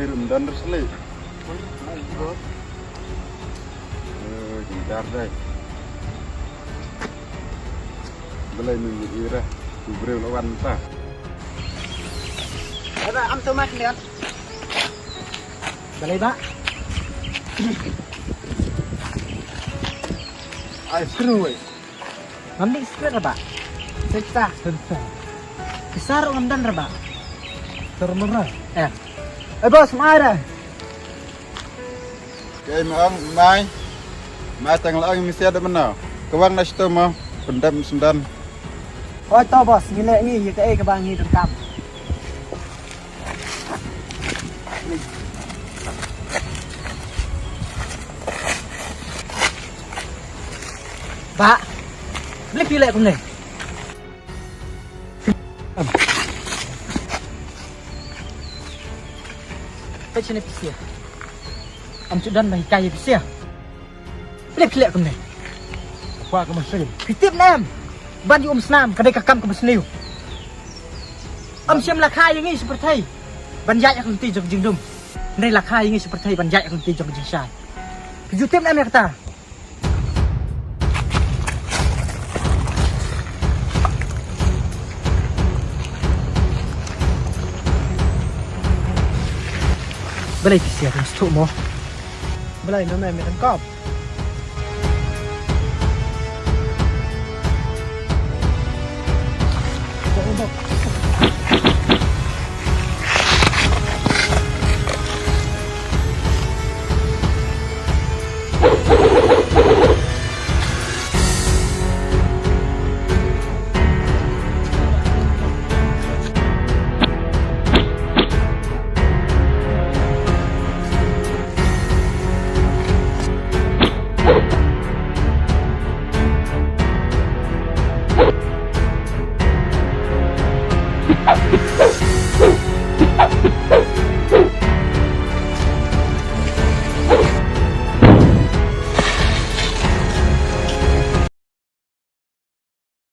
dan terseli. Cintar deh. Belai minggu ira, kubril lawan ta. Ada am tu mak lihat. Belai ba. Ai screw. Ngambil skret ba? Seksa. Besar ngamdan ba? Termena. Bos, mana? Kay mai tanggal ang mesti ada mana. Kawang nas tu mah pendam sendan. Oh, to bos, ngilek ni ke ke bang ni rekam. Pak, beli pilih aku ni. Macam ni pisia. Am sudan bagi kaya pisia. Beli pilih aku ni. Apa kamu sering? Fitip nam. Ban di senam, kadai kakam ke besniu. Am siam lakha yang ni seperti banjai aku nanti jog jingdum. Nei lakha yang ni seperti banjai aku nanti jog jingsai. Fitip nam ya kata. Belai pisia dan stuk mo. Belai nama yang kop.